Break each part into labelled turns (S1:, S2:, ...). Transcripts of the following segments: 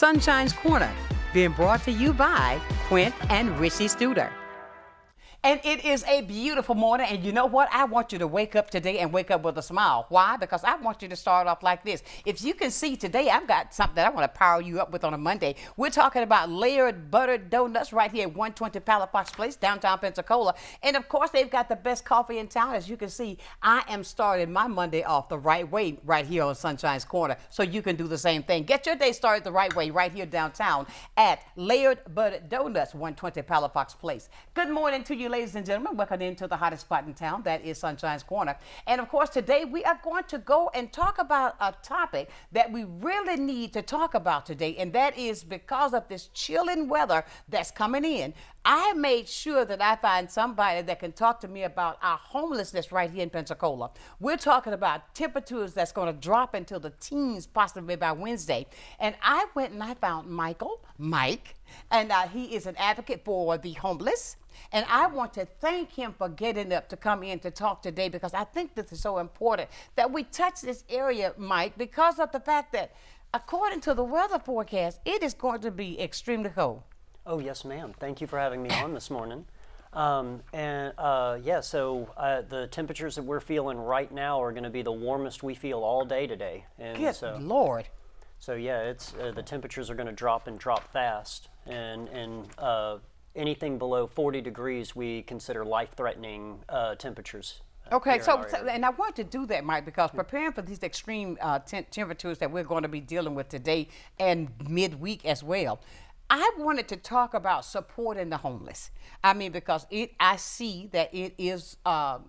S1: Sunshine's Corner, being brought to you by Quint and Richie Studer. And it is a beautiful morning, and you know what? I want you to wake up today and wake up with a smile. Why? Because I want you to start off like this. If you can see today, I've got something that I want to power you up with on a Monday. We're talking about layered buttered donuts right here at 120 Palafox Place, downtown Pensacola. And of course, they've got the best coffee in town. As you can see, I am starting my Monday off the right way right here on Sunshine's Corner, so you can do the same thing. Get your day started the right way right here downtown at Layered Buttered Donuts, 120 Palafox Place. Good morning to you, ladies and gentlemen. Welcome into the hottest spot in town. That is Sunshine's Corner. And of course, today we are going to go and talk about a topic that we really need to talk about today. And that is because of this chilling weather that's coming in. I made sure that I find somebody that can talk to me about our homelessness right here in Pensacola. We're talking about temperatures that's going to drop into the teens possibly by Wednesday. And I went and I found Mike, and he is an advocate for the homeless. And I want to thank him for getting up to come in to talk today, because I think this is so important that we touch this area, Mike, because of the fact that according to the weather forecast, it is going to be extremely cold.
S2: Oh, yes, ma'am. Thank you for having me on this morning. So the temperatures that we're feeling right now are going to be the warmest we feel all day today. And
S1: Good Lord.
S2: So yeah, it's the temperatures are going to drop and drop fast, and anything below 40 degrees we consider life-threatening temperatures.
S1: Okay, and I want to do that, Mike, because preparing for these extreme temperatures that we're going to be dealing with today and midweek as well, I wanted to talk about supporting the homeless. I mean, because I see that it is a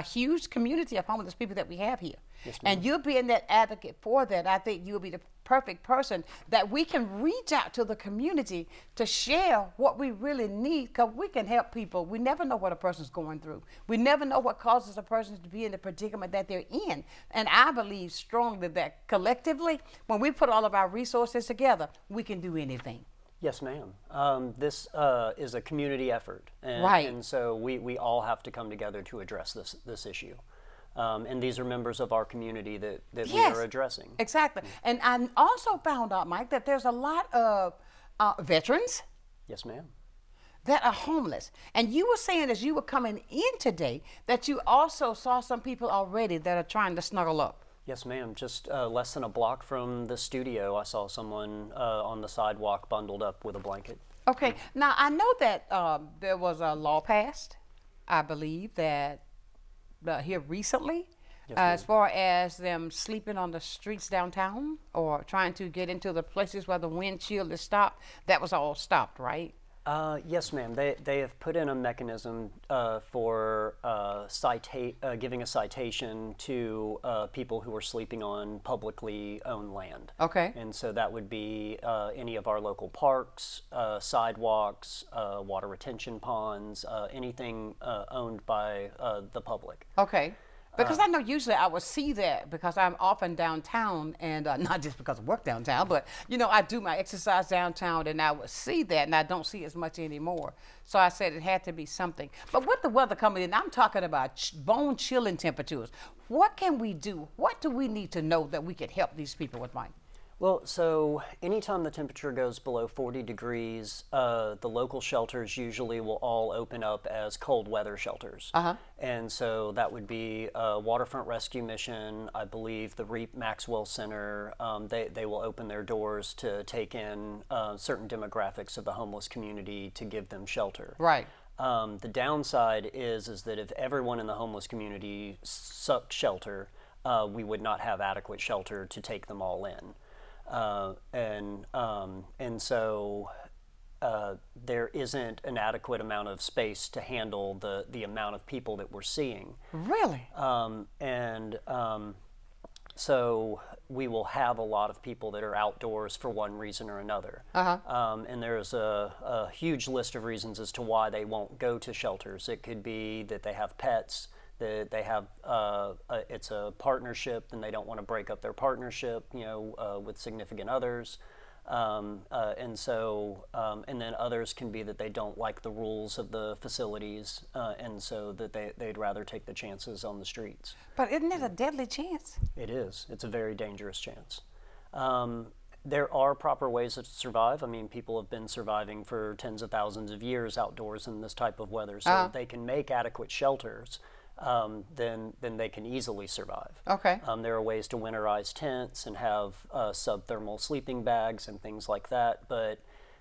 S1: huge community of homeless people that we have here.
S2: Yes, ma'am.
S1: And you being that advocate for that, I think you'll be the perfect person that we can reach out to the community to share what we really need, because we can help people. We never know what a person's going through. We never know what causes a person to be in the predicament that they're in. And I believe strongly that collectively, when we put all of our resources together, we can do anything.
S2: Yes, ma'am. This is a community effort,
S1: Right.
S2: And so we all have to come together to address this issue. And these are members of our community that
S1: Yes,
S2: we are addressing.
S1: Exactly. And I also found out, Mike, that there's a lot of veterans
S2: Yes, ma'am.
S1: that are homeless. And you were saying as you were coming in today that you also saw some people already that are trying to snuggle up.
S2: Yes, ma'am. Just less than a block from the studio, I saw someone on the sidewalk bundled up with a blanket.
S1: Okay. Now, I know that there was a law passed, I believe, that here recently,
S2: Yes,
S1: as
S2: ma'am.
S1: far as them sleeping on the streets downtown or trying to get into the places where the wind chill is stopped. That was all stopped, right?
S2: Yes, ma'am. They have put in a mechanism for giving a citation to people who are sleeping on publicly owned land.
S1: Okay.
S2: And so that would be any of our local parks, sidewalks, water retention ponds, anything owned by the public.
S1: Okay. Because I know usually I would see that because I'm often downtown, and not just because I work downtown, but you know, I do my exercise downtown, and I would see that, and I don't see as much anymore. So I said it had to be something. But with the weather coming in, I'm talking about bone chilling temperatures. What can we do? What do we need to know that we could help these people with, Mike?
S2: Well, so anytime the temperature goes below 40 degrees, the local shelters usually will all open up as cold weather shelters.
S1: Uh-huh.
S2: And so that would be Waterfront Rescue Mission, I believe the REAP Maxwell Center. They will open their doors to take in certain demographics of the homeless community to give them shelter.
S1: Right.
S2: The downside is that if everyone in the homeless community sucked shelter, we would not have adequate shelter to take them all in. And so there isn't an adequate amount of space to handle the amount of people that we're seeing.
S1: Really?
S2: So we will have a lot of people that are outdoors for one reason or another.
S1: Uh-huh.
S2: And there's a huge list of reasons as to why they won't go to shelters. It could be that they have pets, that they have it's a partnership and they don't want to break up their partnership, with significant others. And then others can be that they don't like the rules of the facilities, and so that they'd rather take the chances on the streets.
S1: But isn't it a deadly chance?
S2: It is. It's a very dangerous chance. There are proper ways to survive. I mean, people have been surviving for tens of thousands of years outdoors in this type of weather, so if they can make adequate shelters, then they can easily survive.
S1: Okay.
S2: There are ways to winterize tents and have subthermal sleeping bags and things like that, but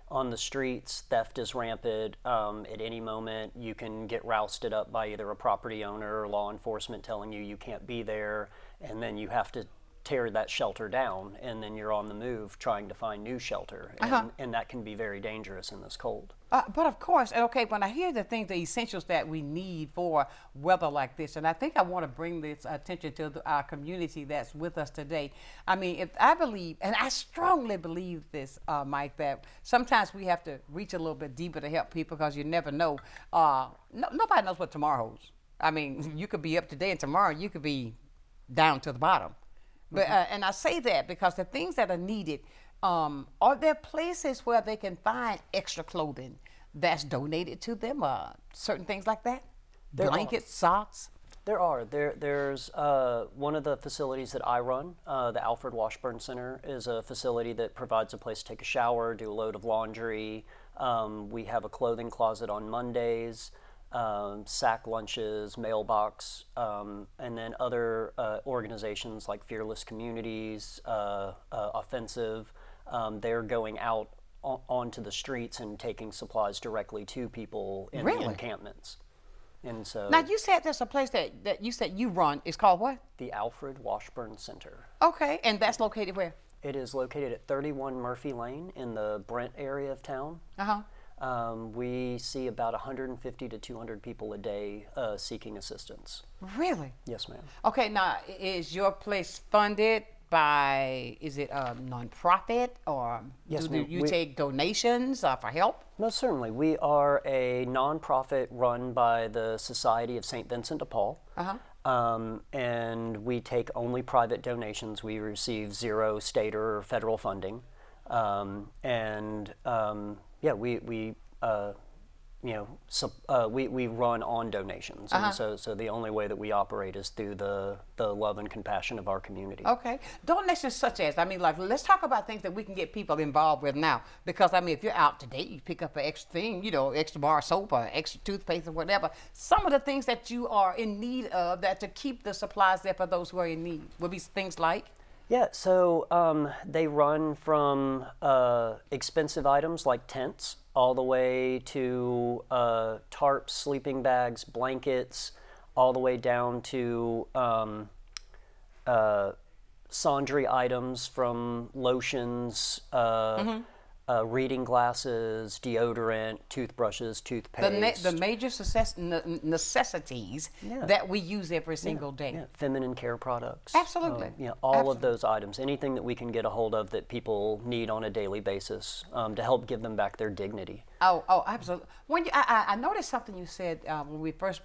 S2: on the streets, theft is rampant. At any moment, you can get rousted up by either a property owner or law enforcement telling you can't be there, and then you have to tear that shelter down, and then you're on the move trying to find new shelter, and that can be very dangerous in this cold.
S1: But of course, and okay, when I hear the things, the essentials that we need for weather like this, and I think I want to bring this attention to our community that's with us today. I mean, if I believe, and I strongly believe this, Mike, that sometimes we have to reach a little bit deeper to help people because you never know. Nobody knows what tomorrow holds. I mean, you could be up today, and tomorrow you could be down to the bottom. But and I say that because the things that are needed, are there places where they can find extra clothing that's donated to them? Certain things like that? Blankets, socks?
S2: There are. There's one of the facilities that I run, the Alfred Washburn Center, is a facility that provides a place to take a shower, do a load of laundry. We have a clothing closet on Mondays. Sack lunches, mailbox, and then other organizations like Fearless Communities, Offensive, they're going out onto the streets and taking supplies directly to people in the encampments. And so
S1: now you said there's a place that you said you run. It's called what?
S2: The Alfred Washburn Center.
S1: Okay, and that's located where?
S2: It is located at 31 Murphy Lane in the Brent area of town. We see about 150 to 200 people a day seeking assistance.
S1: Really?
S2: Yes, ma'am.
S1: Okay, now is your place funded by, is it a nonprofit, or do you take donations for help?
S2: Most certainly. We are a nonprofit run by the Society of St. Vincent de Paul. And we take only private donations. We receive zero state or federal funding. Yeah, we run on donations, and so the only way that we operate is through the love and compassion of our community.
S1: Okay, donations such as, I mean, like, let's talk about things that we can get people involved with now, because I mean, if you're out today, you pick up an extra thing, extra bar of soap or extra toothpaste or whatever. Some of the things that you are in need of, that to keep the supplies there for those who are in need, would be things like.
S2: Yeah, so they run from expensive items like tents all the way to tarps, sleeping bags, blankets, all the way down to sundry items from lotions, reading glasses, deodorant, toothbrushes, toothpaste.
S1: The major necessities that we use every single day.
S2: Yeah, feminine care products.
S1: Absolutely.
S2: All of those items, anything that we can get a hold of that people need on a daily basis to help give them back their dignity.
S1: Oh, absolutely. I noticed something you said when we first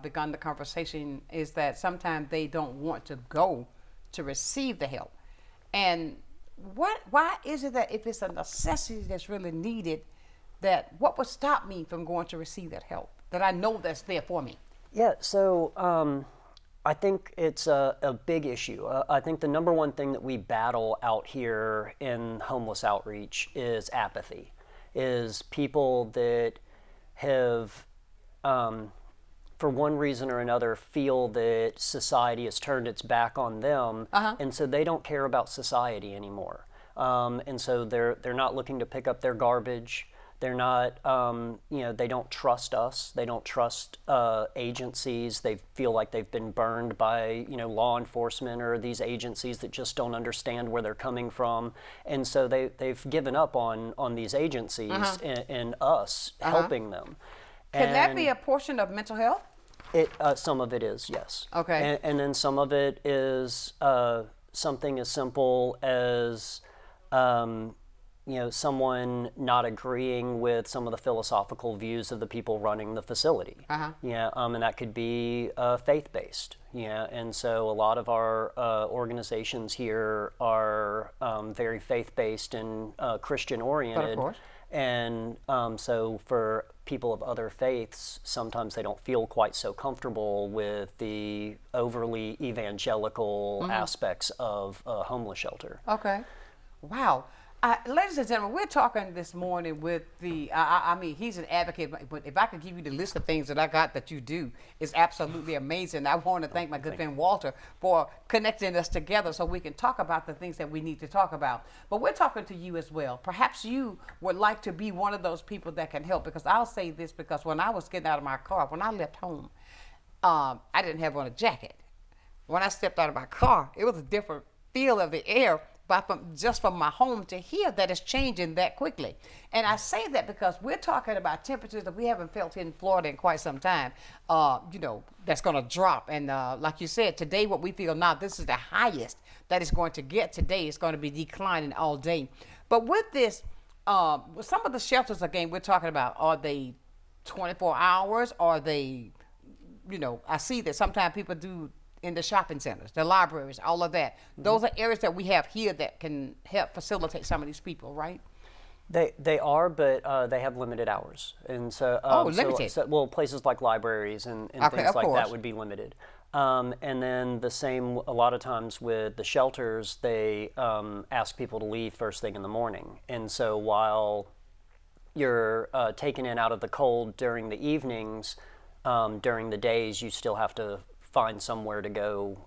S1: begun the conversation, is that sometimes they don't want to go to receive the help. And why is it that if it's a necessity that's really needed, that what would stop me from going to receive that help that I know that's there for me?
S2: Yeah, so I think it's a big issue. I think the number one thing that we battle out here in homeless outreach is apathy, is people that have for one reason or another feel that society has turned its back on them, and so they don't care about society anymore. And so they're not looking to pick up their garbage. They're not, they don't trust us. They don't trust agencies. They feel like they've been burned by, law enforcement or these agencies that just don't understand where they're coming from. And so they've given up on these agencies and us helping them.
S1: Can that be a portion of mental health?
S2: Some of it is, yes.
S1: Okay.
S2: And then some of it is something as simple as, someone not agreeing with some of the philosophical views of the people running the facility. And that could be faith-based. And so a lot of our organizations here are very faith-based and Christian-oriented.
S1: But of course.
S2: And so for people of other faiths, sometimes they don't feel quite so comfortable with the overly evangelical aspects of a homeless shelter.
S1: Okay. Wow. Ladies and gentlemen, we're talking this morning with the, I mean, he's an advocate, but if I could give you the list of things that I got that you do, it's absolutely amazing. I want to thank my good friend Walter for connecting us together so we can talk about the things that we need to talk about. But we're talking to you as well. Perhaps you would like to be one of those people that can help, because I'll say this, because when I was getting out of my car, when I left home, I didn't have on a jacket. When I stepped out of my car, it was a different feel of the air. But just from my home to here, that is changing that quickly. And I say that because we're talking about temperatures that we haven't felt in Florida in quite some time, you know, that's going to drop. And like you said, today what we feel now, this is the highest that it's going to get today. It's going to be declining all day. But with this, with some of the shelters, again, we're talking about, are they 24 hours? Are they, you know, I see that sometimes people do in the shopping centers, the libraries, all of that. Those are areas that we have here that can help facilitate some of these people, right?
S2: They are, but they have limited hours, and so
S1: limited.
S2: Well, places like libraries and
S1: Okay,
S2: things like
S1: course.
S2: that would be limited. And then the same a lot of times with the shelters, they ask people to leave first thing in the morning, and so while you're taken in out of the cold during the evenings, during the days you still have to find somewhere to go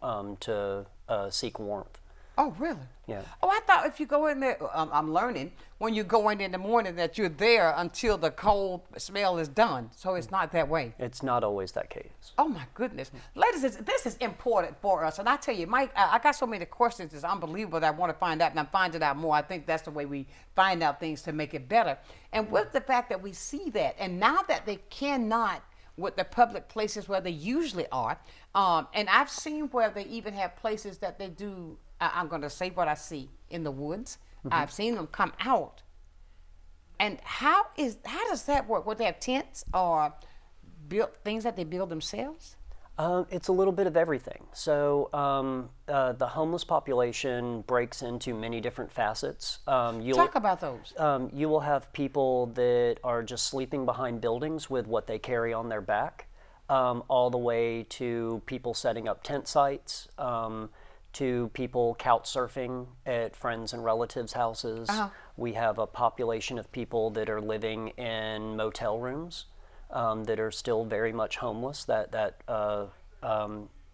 S2: to seek warmth.
S1: Oh, really?
S2: Yeah.
S1: Oh, I thought if you go in there, I'm learning, when you go in the morning that you're there until the cold smell is done. So it's not that way.
S2: It's not always that case.
S1: Oh, my goodness. Ladies, this is important for us. And I tell you, Mike, I got so many questions. It's unbelievable that I want to find out, and I'm finding out more. I think that's the way we find out things to make it better. And with the fact that we see that, and now that they cannot with the public places where they usually are. And I've seen where they even have places that they do, I'm going to say what I see, in the woods. Mm-hmm. I've seen them come out. And how does that work? Would they have tents or built things that they build themselves?
S2: It's a little bit of everything. So the homeless population breaks into many different facets.
S1: Talk about those.
S2: You will have people that are just sleeping behind buildings with what they carry on their back, all the way to people setting up tent sites, to people couch surfing at friends and relatives' houses. Uh-huh. We have a population of people that are living in motel rooms. That are still very much homeless. That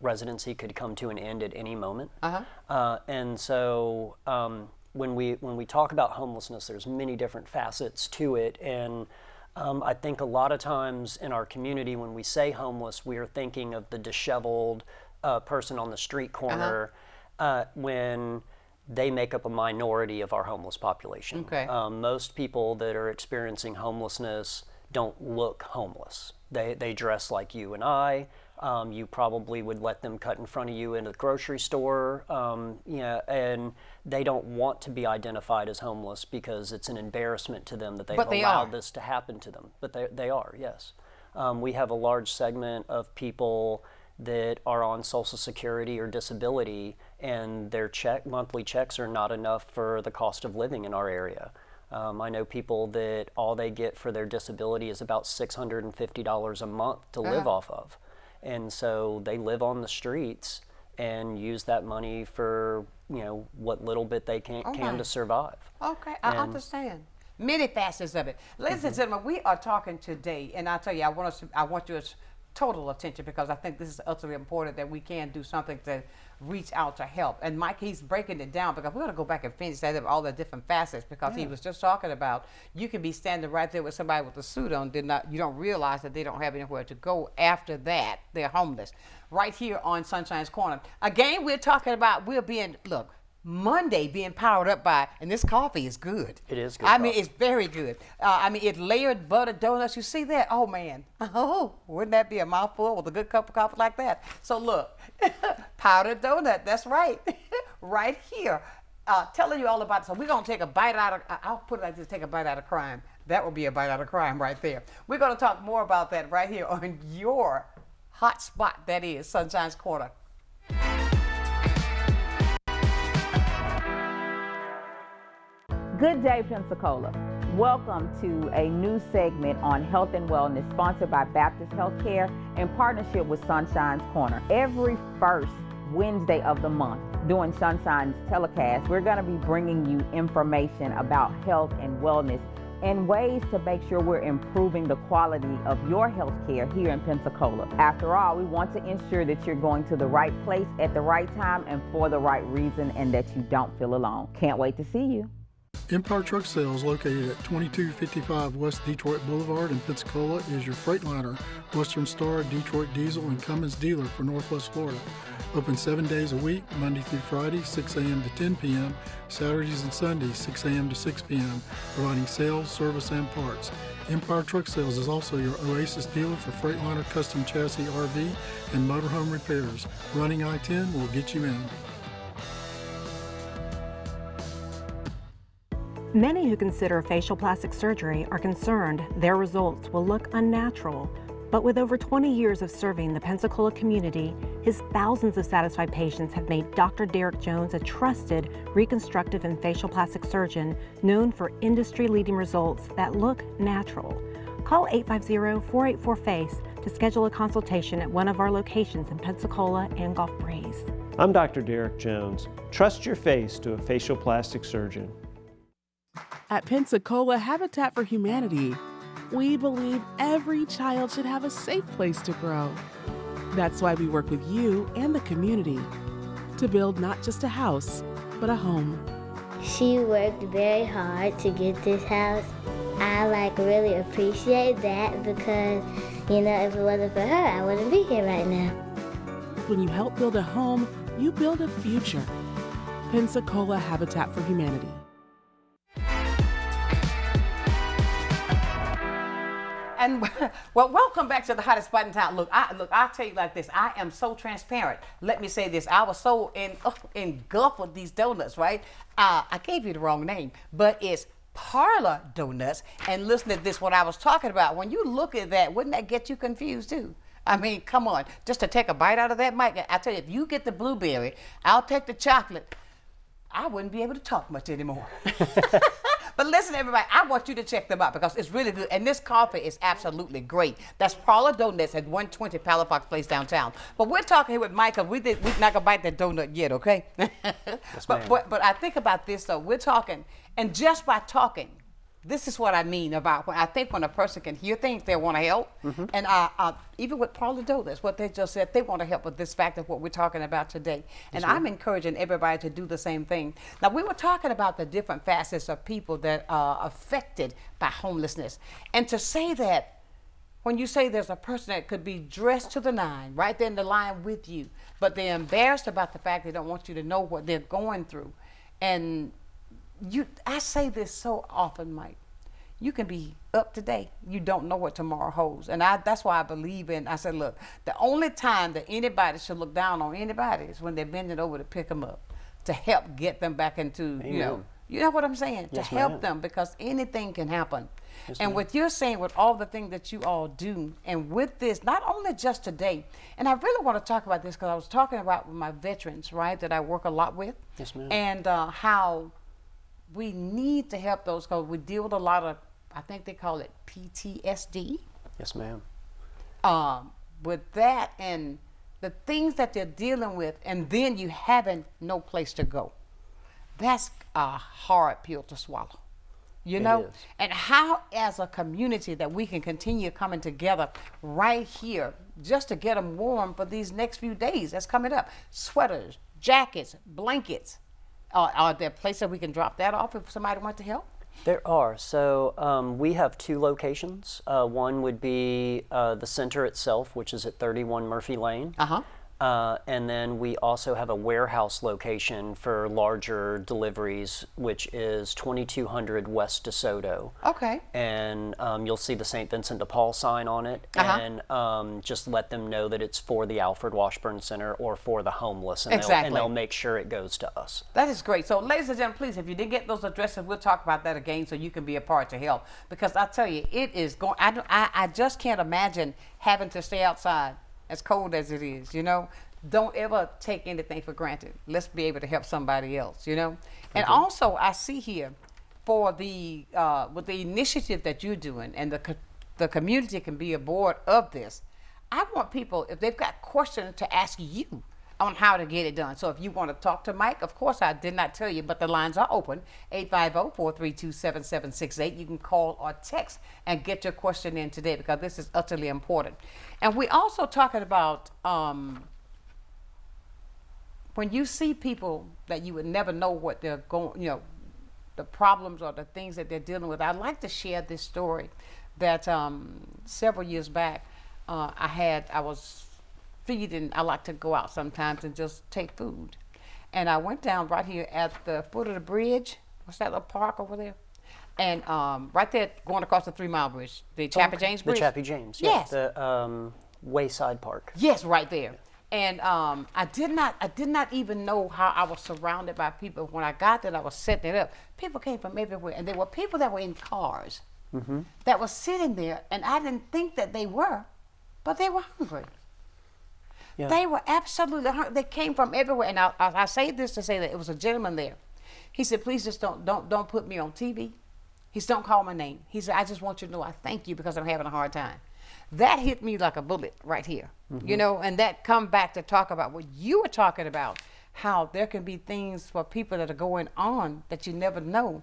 S2: residency could come to an end at any moment. Uh-huh. And so when we talk about homelessness, there's many different facets to it. And I think a lot of times in our community, when we say homeless, we are thinking of the disheveled person on the street corner. Uh-huh. When they make up a minority of our homeless population.
S1: Okay.
S2: Most people that are experiencing homelessness don't look homeless. They dress like you and I. You probably would let them cut in front of you in a grocery store. And they don't want to be identified as homeless because it's an embarrassment to them that they've allowed this to happen to them. But they are, yes. We have a large segment of people that are on Social Security or disability, and their monthly checks are not enough for the cost of living in our area. I know people that all they get for their disability is about $650 a month to live off of. And so they live on the streets and use that money for, what little bit they can to survive.
S1: Okay, I understand. Many facets of it. Ladies and gentlemen, we are talking today, and I tell you, I want your total attention, because I think this is utterly important that we can do something to reach out to help. And Mike, he's breaking it down, because we're going to go back and finish that of all the different facets, because he was just talking about you can be standing right there with somebody with a suit on, you don't realize that they don't have anywhere to go after that. They're homeless. Right here on Sunshine's Corner. Again, we're talking about Monday being powered up by, and this coffee is good.
S2: It is good.
S1: I mean, it's very good. It's layered butter donuts. You see that? Oh, man. Oh, wouldn't that be a mouthful with a good cup of coffee like that? So look, powdered donut. That's right. Right here. Telling you all about it. So we're going to take a bite out of, I'll put it like this, take a bite out of crime. That would be a bite out of crime right there. We're going to talk more about that right here on your hot spot, that is Sunshine's Corner.
S3: Good day, Pensacola. Welcome to a new segment on health and wellness sponsored by Baptist Healthcare in partnership with Sunshine's Corner. Every first Wednesday of the month, During Sonshine's telecast, we're going to be bringing you information about health and wellness and ways to make sure we're improving the quality of your health care here in Pensacola. After all, we want to ensure that you're going to the right place at the right time and for the right reason, and that you don't feel alone. Can't wait to see you.
S4: Empire Truck Sales, located at 2255 West Detroit Boulevard in Pensacola, is your Freightliner, Western Star, Detroit Diesel, and Cummins dealer for Northwest Florida. Open 7 days a week, Monday through Friday, 6 a.m. to 10 p.m., Saturdays and Sundays, 6 a.m. to 6 p.m., providing sales, service, and parts. Empire Truck Sales is also your Oasis dealer for Freightliner custom chassis RV and motorhome repairs. Running I-10 will get you in.
S5: Many who consider facial plastic surgery are concerned their results will look unnatural. But with over 20 years of serving the Pensacola community, his thousands of satisfied patients have made Dr. Derek Jones a trusted reconstructive and facial plastic surgeon known for industry-leading results that look natural. Call 850-484-FACE to schedule a consultation at one of our locations in Pensacola and Gulf Breeze.
S6: I'm Dr. Derek Jones. Trust your face to a facial plastic surgeon.
S7: At Pensacola Habitat for Humanity, we believe every child should have a safe place to grow. That's why we work with you and the community to build not just a house, but a home.
S8: She worked very hard to get this house. I really appreciate that because, if it wasn't for her, I wouldn't be here right now.
S7: When you help build a home, you build a future. Pensacola Habitat for Humanity.
S1: And well, welcome back to the hottest spot in town. Look, I'll tell you like this. I am so transparent. Let me say this. I was so engulfed with these donuts, right? I gave you the wrong name, but it's Parlor Donuts. And listen to this, what I was talking about. When you look at that, wouldn't that get you confused too? I mean, come on. Just to take a bite out of that, Mike, I tell you, if you get the blueberry, I'll take the chocolate. I wouldn't be able to talk much anymore. But listen, everybody, I want you to check them out because it's really good. And this coffee is absolutely great. That's Parlor Donuts at 120 Palafox Place downtown. But we're talking here with Mike because we're not going to bite that donut yet, okay?
S2: Yes,
S1: but I think about this, though. We're talking, and just by talking, this is what I mean about when I think when a person can hear things, they want to help. Mm-hmm. And even with Parlor Donuts, what they just said, they want to help with this fact of what we're talking about today. And I'm encouraging everybody to do the same thing. Now, we were talking about the different facets of people that are affected by homelessness. And to say that, when you say there's a person that could be dressed to the nine, right there in the line with you, but they're embarrassed about the fact they don't want you to know what they're going through. And I say this so often, Mike. You can be up today. You don't know what tomorrow holds. And that's why I believe in, I said, look, the only time that anybody should look down on anybody is when they're bending over to pick them up, to help get them back into, you know what I'm saying?
S2: Yes,
S1: to help
S2: ma'am.
S1: them, because anything can happen.
S2: Yes,
S1: and
S2: ma'am.
S1: what you're saying with all the things that you all do, and with this, not only just today, and I really want to talk about this because I was talking about with my veterans, right, that I work a lot with.
S2: Yes, ma'am.
S1: And how we need to help those because we deal with a lot of, I think they call it PTSD.
S2: Yes, ma'am.
S1: With that and the things that they're dealing with, and then you having no place to go. That's a hard pill to swallow. You know?
S2: is.
S1: And how, as a community, that we can continue coming together right here just to get them warm for these next few days that's coming up. Sweaters, jackets, blankets. Are there places we can drop that off if somebody wants to help?
S2: There are. So we have 2 locations. One would be the center itself, which is at 31 Murphy Lane.
S1: Uh-huh.
S2: And then we also have a warehouse location for larger deliveries, which is 2200 West DeSoto.
S1: Okay.
S2: And you'll see the St. Vincent de Paul sign on it.
S1: Uh-huh.
S2: And just let them know that it's for the Alfred Washburn Center or for the homeless. And
S1: Exactly.
S2: they'll make sure it goes to us.
S1: That is great. So, ladies and gentlemen, please, if you didn't get those addresses, we'll talk about that again so you can be a part to help. Because I tell you, it is going, I just can't imagine having to stay outside as cold as it is, you know. Don't ever take anything for granted. Let's be able to help somebody else, you know. And also, I see here for the with the initiative that you're doing, and the community can be aboard of this. I want people, if they've got questions, to ask you on how to get it done. So if you want to talk to Mike, of course I did not tell you, but the lines are open, 850-432-7768. You can call or text and get your question in today because this is utterly important. And we also talking about when you see people that you would never know what they're going, the problems or the things that they're dealing with. I'd like to share this story that several years back I was feeding. I like to go out sometimes and just take food. And I went down right here at the foot of the bridge. What's that little park over there? And right there going across the 3 Mile Bridge, the Chappie James Bridge.
S2: The Chappie James, yeah.
S1: Yes.
S2: The Wayside Park.
S1: Yes, right there. And I did not even know how I was surrounded by people. When I got there, I was setting it up. People came from everywhere, and there were people that were in cars that were sitting there, and I didn't think that they were, but they were hungry. Yeah. They were absolutely hungry. They came from everywhere, and I say this to say that it was a gentleman there. He said, "Please just don't put me on TV." He said, "Don't call my name." He said, "I just want you to know I thank you because I'm having a hard time." That hit me like a bullet right here, and that come back to talk about what you were talking about, how there can be things for people that are going on that you never know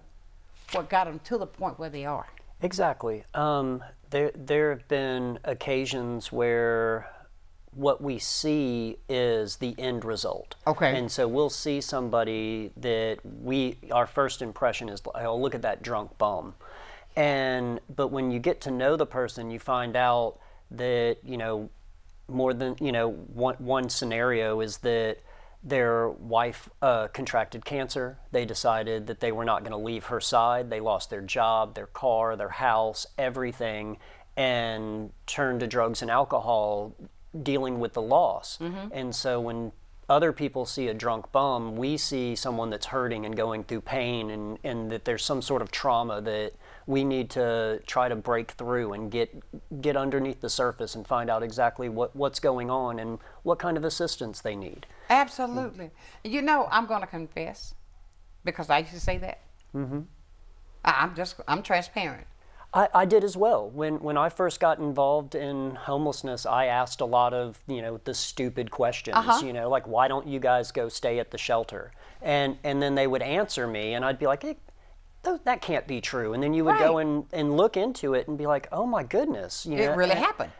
S1: what got them to the point where they are.
S2: Exactly. There have been occasions where what we see is the end result.
S1: Okay.
S2: And so we'll see somebody that our first impression is, oh, look at that drunk bum. But when you get to know the person, you find out that, more than, one scenario is that their wife contracted cancer. They decided that they were not going to leave her side. They lost their job, their car, their house, everything, and turned to drugs and alcohol, dealing with the loss. And so when other people see a drunk bum, we see someone that's hurting and going through pain, and that there's some sort of trauma that we need to try to break through and get underneath the surface and find out exactly what's going on and what kind of assistance they need.
S1: Absolutely. I'm going to confess, because I used to say that. I'm transparent.
S2: I did as well. When I first got involved in homelessness, I asked a lot of, the stupid questions, like, why don't you guys go stay at the shelter? And then they would answer me, and I'd be like, hey, that can't be true. And then you would go and look into it and be like, oh my goodness.
S1: It really happened.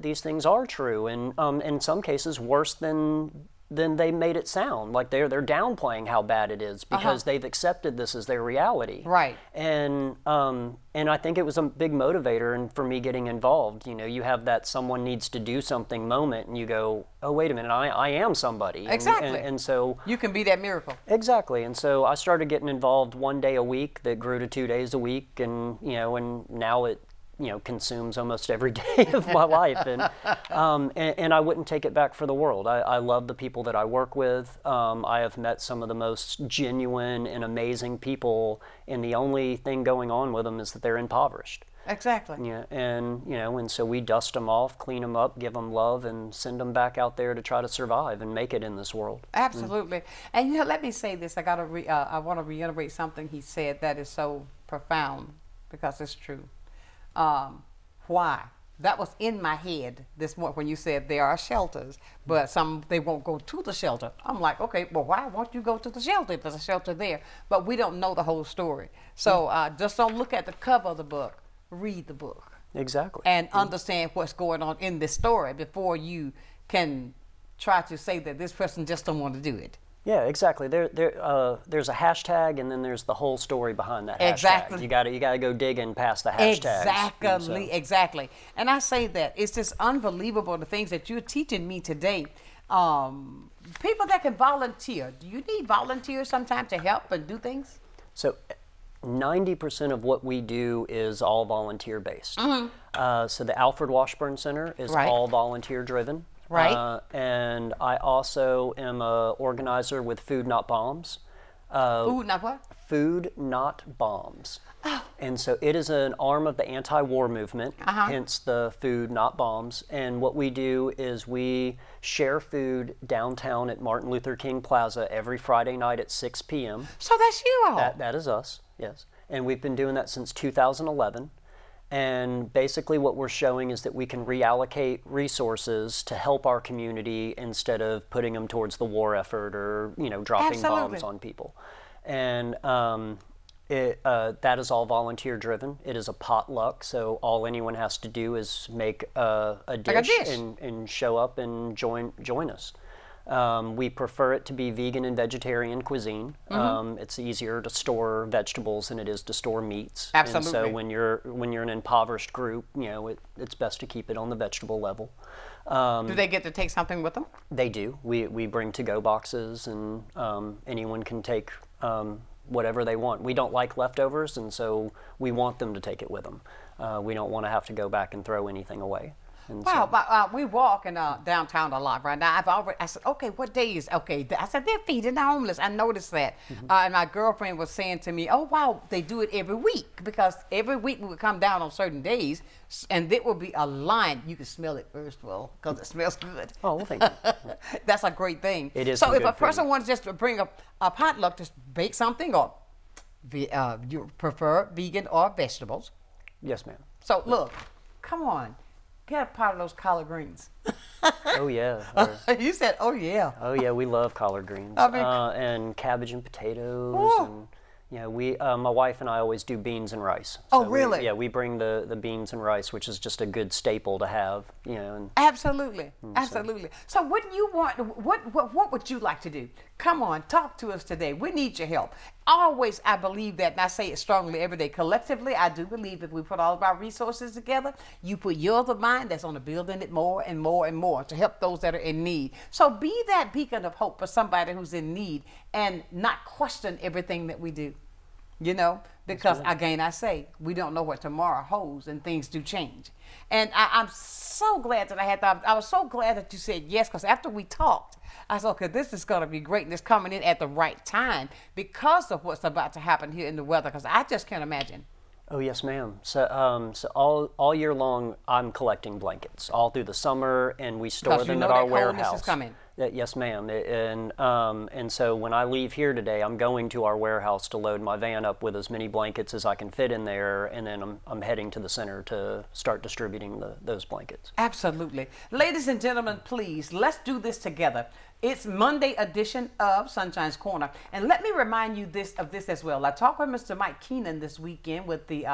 S2: These things are true. And in some cases worse than they made it sound. Like they're downplaying how bad it is because they've accepted this as their reality.
S1: Right.
S2: And I think it was a big motivator and for me getting involved. You have that someone needs to do something moment, and you go, oh, wait a minute, I am somebody.
S1: Exactly.
S2: And so
S1: you can be that miracle.
S2: Exactly. And so I started getting involved 1 day a week that grew to 2 days a week, and and now it consumes almost every day of my life, and I wouldn't take it back for the world. I love the people that I work with. I have met some of the most genuine and amazing people, and the only thing going on with them is that they're impoverished.
S1: Exactly.
S2: Yeah, and so we dust them off, clean them up, give them love, and send them back out there to try to survive and make it in this world.
S1: Absolutely. And let me say this. I want to reiterate something he said that is so profound because it's true. Why? That was in my head this morning when you said there are shelters, but they won't go to the shelter. I'm like, okay, well, why won't you go to the shelter if there's a shelter there? But we don't know the whole story. So just don't look at the cover of the book. Read the book.
S2: Exactly.
S1: And understand what's going on in this story before you can try to say that this person just don't want to do it.
S2: Yeah, exactly. There's a hashtag, and then there's the whole story behind that hashtag.
S1: Exactly.
S2: You gotta go digging past the hashtags.
S1: Exactly. And I say that it's just unbelievable the things that you're teaching me today. People that can volunteer. Do you need volunteers sometimes to help and do things?
S2: So 90% of what we do is all volunteer based. So the Alfred Washburn Center is all volunteer driven.
S1: Right.
S2: And I also am a organizer with Food Not Bombs.
S1: Food Not what?
S2: Food Not Bombs.
S1: Oh.
S2: And so it is an arm of the anti-war movement, hence the Food Not Bombs. And what we do is we share food downtown at Martin Luther King Plaza every Friday night at 6 p.m.
S1: So that's you all.
S2: That is us, yes. And we've been doing that since 2011. And basically what we're showing is that we can reallocate resources to help our community instead of putting them towards the war effort or, you know, dropping bombs on people. And that is all volunteer driven. It is a potluck, so all anyone has to do is make a dish, and show up and join us. We prefer it to be vegan and vegetarian cuisine. It's easier to store vegetables than it is to store meats.
S1: Absolutely.
S2: And so when you're an impoverished group, you know, it's best to keep it on the vegetable level.
S1: Do they get to take something with them?
S2: They do. We bring to-go boxes, and anyone can take whatever they want. We don't like leftovers, and so we want them to take it with them. We don't want to have to go back and throw anything away.
S1: Wow, we walk in downtown a lot right now. I said, okay, what day is, okay. I said, they're feeding the homeless. I noticed that. And my girlfriend was saying to me, oh, wow, they do it every week, because every week we would come down on certain days, and there would be a line. You can smell it first of all, because it smells good.
S2: Oh, well, thank you.
S1: That's a great thing.
S2: It is.
S1: So if a person wants just to bring a potluck, just bake something, or you prefer vegan or vegetables?
S2: Yes, ma'am.
S1: So look, come on. Get a pot of those collard greens.
S2: Oh, yeah.
S1: You said, oh, yeah.
S2: Oh, yeah, we love collard greens.
S1: I mean,
S2: and cabbage and potatoes.
S1: Ooh.
S2: And, you know, my wife and I always do beans and rice.
S1: Oh,
S2: So
S1: really?
S2: we bring the beans and rice, which is just a good staple to have, you know. And
S1: Absolutely. Absolutely. So what do you want, what would you like to do? Come on, talk to us today. We need your help. Always, I believe that, and I say it strongly every day. Collectively, I do believe if we put all of our resources together, you put yours of mine, that's on to building it more and more and more to help those that are in need. So be that beacon of hope for somebody who's in need, and not question everything that we do. You know, because again, I say, we don't know what tomorrow holds, and things do change. And I'm so glad that I was so glad that you said yes, because after we talked, I said, okay, this is going to be great, and it's coming in at the right time because of what's about to happen here in the weather, because I just can't imagine.
S2: Oh, yes, ma'am. So, all year long, I'm collecting blankets all through the summer, and we store them at our warehouse.
S1: Is coming.
S2: Yes, ma'am. And so when I leave here today, I'm going to our warehouse to load my van up with as many blankets as I can fit in there, and then I'm heading to the center to start distributing those blankets.
S1: Absolutely. Ladies and gentlemen, please, let's do this together. It's Monday edition of Sunshine's Corner. And let me remind you of this as well. I talked with Mr. Mike Keenan this weekend with the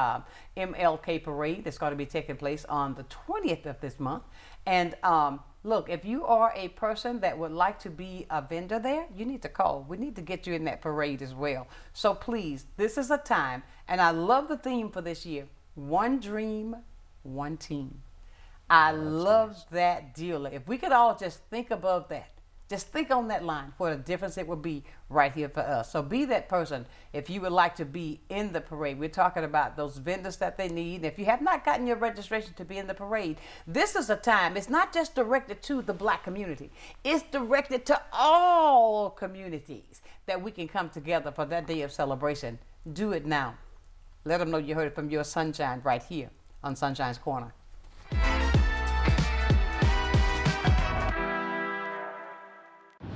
S1: MLK parade that's going to be taking place on the 20th of this month. And look, if you are a person that would like to be a vendor there, you need to call. We need to get you in that parade as well. So please, this is a time, and I love the theme for this year, one dream, one team. I love that deal. If we could all just think above that. Just think on that line, what a difference it would be right here for us. So be that person if you would like to be in the parade. We're talking about those vendors that they need. And if you have not gotten your registration to be in the parade, this is a time. It's not just directed to the Black community. It's directed to all communities that we can come together for that day of celebration. Do it now. Let them know you heard it from your Sunshine right here on Sunshine's Corner.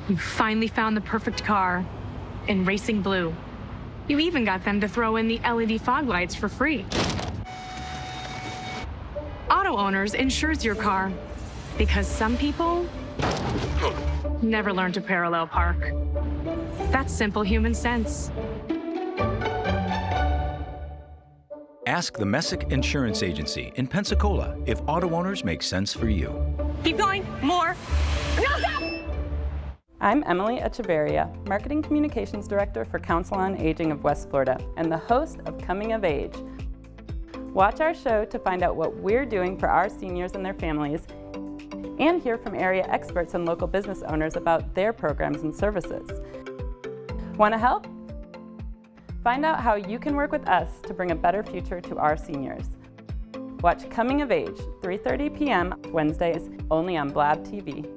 S9: You finally found the perfect car in racing blue. You even got them to throw in the LED fog lights for free. Auto Owners insures your car because some people never learn to parallel park. That's simple human sense.
S10: Ask the Messick Insurance Agency in Pensacola if auto owners make sense for you.
S9: Keep going, more. No, stop!
S11: I'm Emily Echeverria, Marketing Communications Director for Council on Aging of West Florida and the host of Coming of Age. Watch our show to find out what we're doing for our seniors and their families, and hear from area experts and local business owners about their programs and services. Want to help? Find out how you can work with us to bring a better future to our seniors. Watch Coming of Age, 3:30 p.m. Wednesdays, only on Blab TV.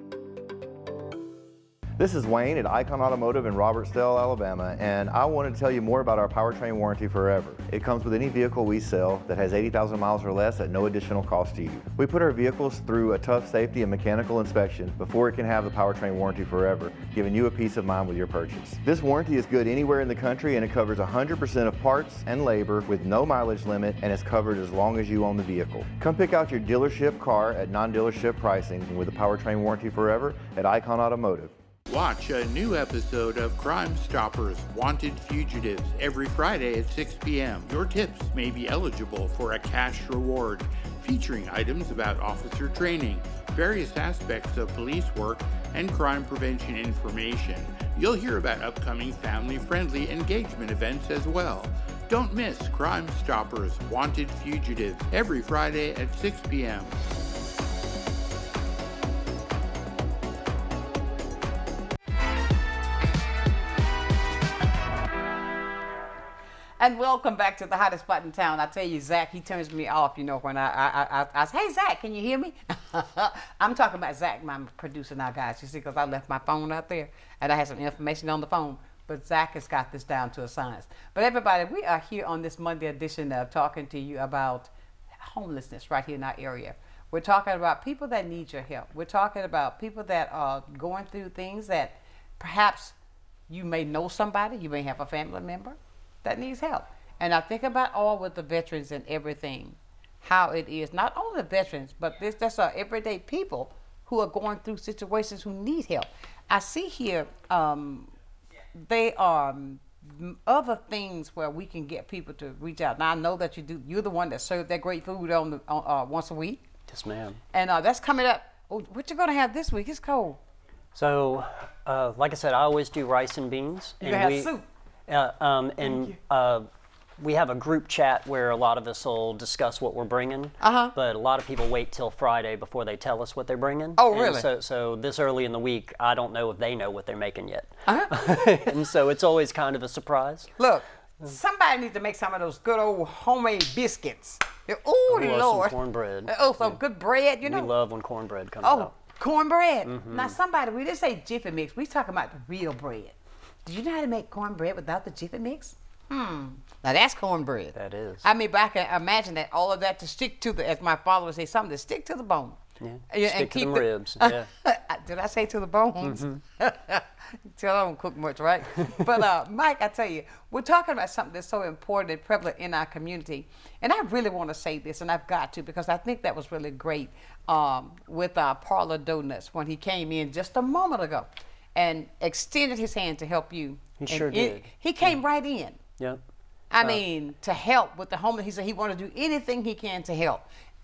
S12: This is Wayne at Icon Automotive in Robertsdale, Alabama, and I wanted to tell you more about our powertrain warranty forever. It comes with any vehicle we sell that has 80,000 miles or less at no additional cost to you. We put our vehicles through a tough safety and mechanical inspection before it can have the powertrain warranty forever, giving you a peace of mind with your purchase. This warranty is good anywhere in the country, and it covers 100% of parts and labor with no mileage limit, and is covered as long as you own the vehicle. Come pick out your dealership car at non-dealership pricing with the powertrain warranty forever at Icon Automotive.
S13: Watch a new episode of Crime Stoppers Wanted Fugitives every Friday at 6 p.m. Your tips may be eligible for a cash reward, featuring items about officer training, various aspects of police work, and crime prevention information. You'll hear about upcoming family-friendly engagement events as well. Don't miss Crime Stoppers Wanted Fugitives every Friday at 6 p.m.
S1: And welcome back to the hottest spot in town. I tell you, Zach, he turns me off, you know, when I say, hey, Zach, can you hear me? I'm talking about Zach, my producer now, guys, you see, because I left my phone out there, and I had some information on the phone, but Zach has got this down to a science. But everybody, we are here on this Monday edition of talking to you about homelessness right here in our area. We're talking about people that need your help. We're talking about people that are going through things that perhaps you may know somebody, you may have a family member that needs help. And I think about all with the veterans and everything, how it is, not only the veterans, but there's everyday people who are going through situations who need help. I see here, they are other things where we can get people to reach out. Now I know that you're the one that served that great food on once a week.
S2: Yes, ma'am.
S1: And that's coming up. Oh, what you gonna have this week? It's cold.
S2: So, like I said, I always do rice and beans.
S1: You have soup.
S2: We have a group chat where a lot of us will discuss what we're bringing, but a lot of people wait till Friday before they tell us what they're bringing.
S1: Oh, really?
S2: So this early in the week, I don't know if they know what they're making yet. And so it's always kind of a surprise.
S1: Look, somebody needs to make some of those good old homemade biscuits. Oh, Lord.
S2: Some cornbread.
S1: Oh, some good bread, you know.
S2: We love when cornbread comes out.
S1: Cornbread. Now, somebody, we didn't say Jiffy Mix. We talking about the real bread. Do you know how to make cornbread without the Jiffy Mix? Now that's cornbread.
S2: That is.
S1: I mean, but I can imagine that all of that to stick to the, as my father would say, something to stick to the bone.
S2: Yeah, stick to the ribs. Yeah.
S1: Did I say to the bones? Tell I don't cook much, right? But Mike, I tell you, we're talking about something that's so important and prevalent in our community. And I really want to say this, and I've got to, because I think that was really great with Parlor Donuts when he came in just a moment ago and extended his hand to help you.
S2: He sure did.
S1: He came right in.
S2: Yep.
S1: I mean, to help with the homeless. He said he wanted to do anything he can to help.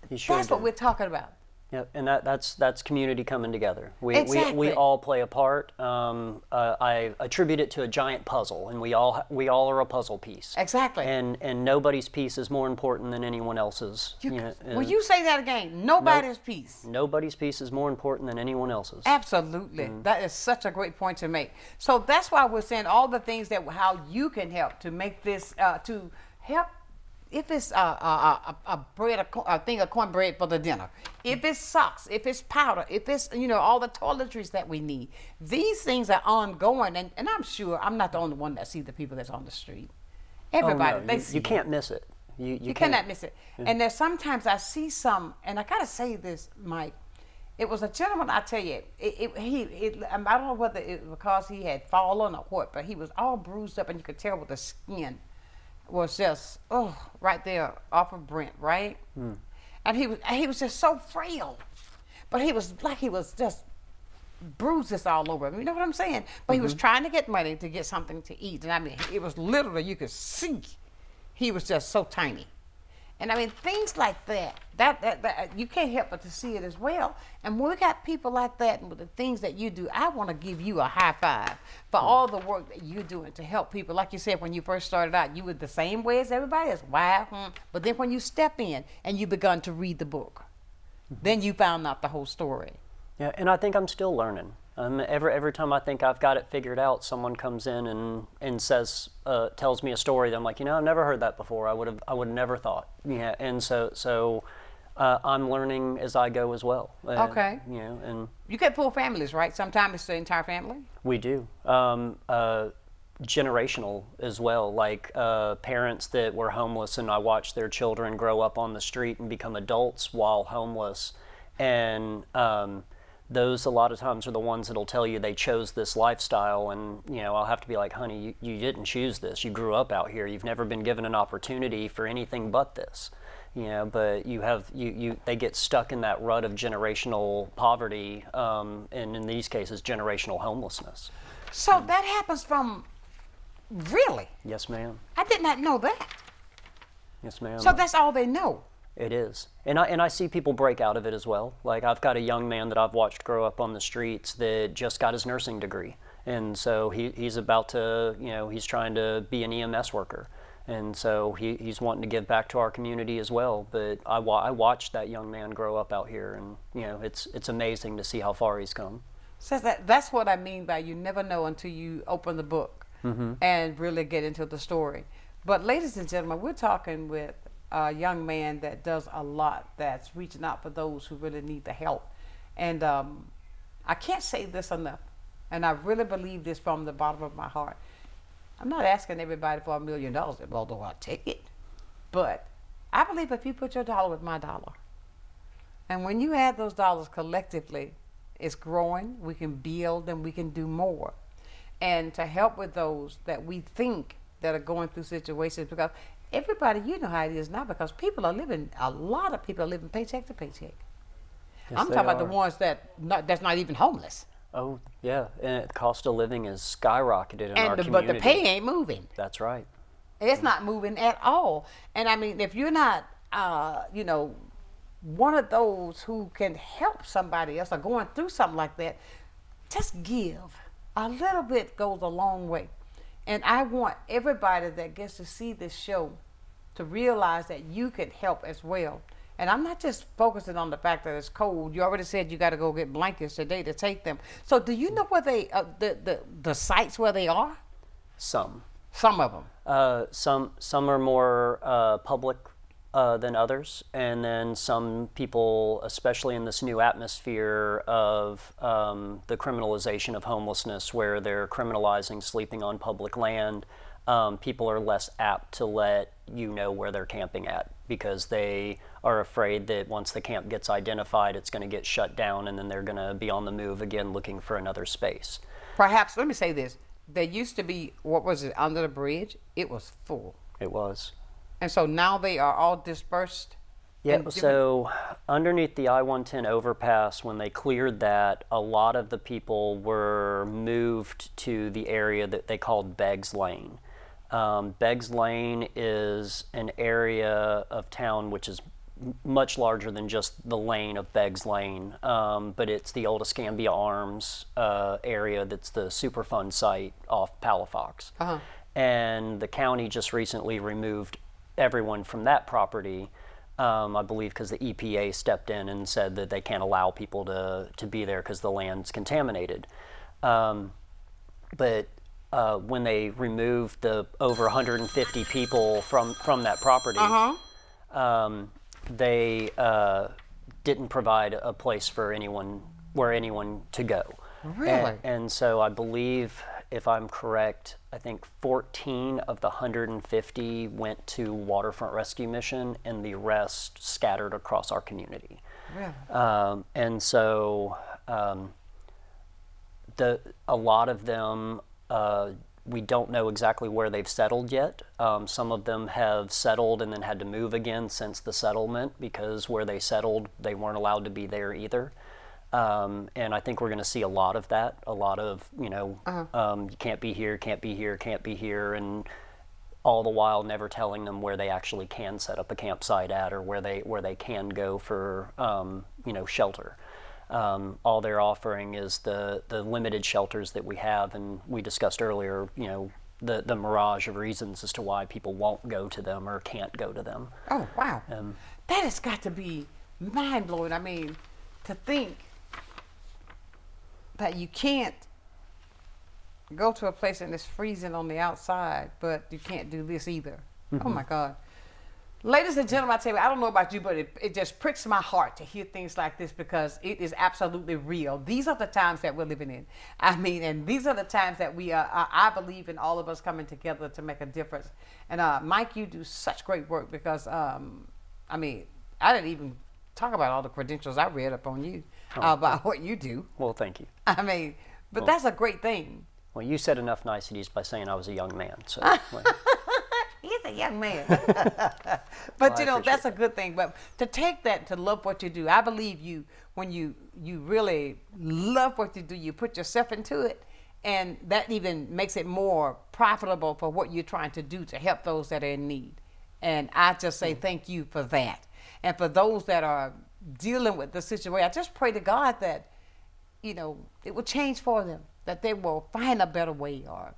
S2: He sure
S1: That's
S2: did.
S1: what we're talking about.
S2: Yeah, and that's community coming together.
S1: Exactly.
S2: We all play a part. I attribute it to a giant puzzle, and we all are a puzzle piece.
S1: Exactly.
S2: And nobody's piece is more important than anyone else's.
S1: Will you say that again? Nobody's piece.
S2: Nobody's piece is more important than anyone else's.
S1: Absolutely. That is such a great point to make. So that's why we're saying all the things that how you can help to make this to help. If it's a thing of cornbread for the dinner, if it's socks, if it's powder, if it's all the toiletries that we need, these things are ongoing, and I'm sure I'm not the only one that see the people that's on the street. Everybody, they see.
S2: You can't miss it. You
S1: cannot miss it. Yeah. And there's sometimes I see some, and I gotta say this, Mike. It was a gentleman, I tell you. I don't know whether it was because he had fallen or what, but he was all bruised up, and you could tell with the skin was just right there off of Brent, right? And he was just so frail, but he was just bruises all over him. You know what I'm saying? But he was trying to get money to get something to eat, and I mean, it was literally you could see he was just so tiny. And I mean, things like that you can't help but to see it as well. And when we got people like that and with the things that you do, I want to give you a high five for all the work that you're doing to help people. Like you said, when you first started out, you were the same way as everybody else. Wow. But then when you step in and you begun to read the book, then you found out the whole story.
S2: Yeah, and I think I'm still learning. Every time I think I've got it figured out, someone comes in and says, tells me a story that I'm like, I've never heard that before. I would have never thought. Yeah, and so I'm learning as I go as well.
S1: Okay.
S2: You know, and
S1: you get full families, right? Sometimes it's the entire family.
S2: we do. Generational as well, like parents that were homeless, and I watched their children grow up on the street and become adults while homeless, and those a lot of times are the ones that'll tell you they chose this lifestyle, and you know, I'll have to be like, honey, you didn't choose this. You grew up out here. You've never been given an opportunity for anything but this. You know, but they get stuck in that rut of generational poverty, and in these cases, generational homelessness.
S1: So that happens from, really?
S2: Yes, ma'am.
S1: I did not know that.
S2: Yes, ma'am.
S1: So that's all they know.
S2: It is, and I see people break out of it as well. Like I've got a young man that I've watched grow up on the streets that just got his nursing degree, and so he's about to, you know, he's trying to be an EMS worker, and so he's wanting to give back to our community as well. But I watched that young man grow up out here, and you know, it's amazing to see how far he's come.
S1: So that's what I mean by you never know until you open the book and really get into the story. But ladies and gentlemen, we're talking with a young man that does a lot, that's reaching out for those who really need the help. And I can't say this enough, and I really believe this from the bottom of my heart. I'm not asking everybody for $1 million, although I'll take it. But I believe if you put your dollar with my dollar, and when you add those dollars collectively, it's growing, we can build, and we can do more. And to help with those that we think that are going through situations, because everybody, you know how it is now, because a lot of people are living paycheck to paycheck.
S2: Yes,
S1: I'm talking about the ones that's not even homeless.
S2: Oh, yeah, and the cost of living is skyrocketed in our community.
S1: But the pay ain't moving.
S2: That's right.
S1: It's not moving at all. And I mean, if you're not, you know, one of those who can help somebody else or going through something like that, just give. A little bit goes a long way. And I want everybody that gets to see this show to realize that you can help as well. And I'm not just focusing on the fact that it's cold. You already said you got to go get blankets today to take them. So do you know where they, the sites where they are?
S2: Some.
S1: Some of them.
S2: Some are more public than others, and then some people, especially in this new atmosphere of the criminalization of homelessness, where they're criminalizing sleeping on public land, people are less apt to let you know where they're camping at, because they are afraid that once the camp gets identified, it's going to get shut down, and then they're going to be on the move again looking for another space.
S1: Perhaps, let me say this, there used to be, what was it, under the bridge? It was full.
S2: It was.
S1: And so now they are all dispersed?
S2: Yeah, so underneath the I-110 overpass, when they cleared that, a lot of the people were moved to the area that they called Beggs Lane. Beggs Lane is an area of town which is much larger than just the lane of Beggs Lane, but it's the old Escambia Arms area that's the Superfund site off Palafox. And the county just recently removed everyone from that property, I believe because the EPA stepped in and said that they can't allow people to be there because the land's contaminated. But when they removed the over 150 people from that property, they didn't provide a place for anyone to go.
S1: Really?
S2: And so I believe, if I'm correct, I think 14 of the 150 went to Waterfront Rescue Mission, and the rest scattered across our community.
S1: Really?
S2: And so a lot of them, we don't know exactly where they've settled yet. Some of them have settled and then had to move again since the settlement, because where they settled, they weren't allowed to be there either. And I think we're going to see a lot of that, a lot of, you know, you can't be here, can't be here, can't be here, and all the while never telling them where they actually can set up a campsite at, or where they can go for, you know, shelter. All they're offering is the limited shelters that we have, and we discussed earlier, you know, the mirage of reasons as to why people won't go to them or can't go to them.
S1: Oh, wow. That has got to be mind-blowing. I mean, to think that you can't go to a place and it's freezing on the outside, but you can't do this either. Oh my God. Ladies and gentlemen, I tell you, I don't know about you, but it just pricks my heart to hear things like this because it is absolutely real. These are the times that we're living in. I mean, and these are the times that I believe in all of us coming together to make a difference. And Mike, you do such great work because, I mean, I didn't even talk about all the credentials I read up on you about what you do.
S2: Well, thank you.
S1: I mean, but that's a great thing.
S2: Well, you said enough niceties by saying I was a young man, so.
S1: He's a young man. But, you know, that's a good thing. But to take that, to love what you do, I believe you, when you really love what you do, you put yourself into it, and that even makes it more profitable for what you're trying to do to help those that are in need. And I just say thank you for that. And for those that are dealing with the situation, I just pray to God that, you know, it will change for them, that they will find a better way or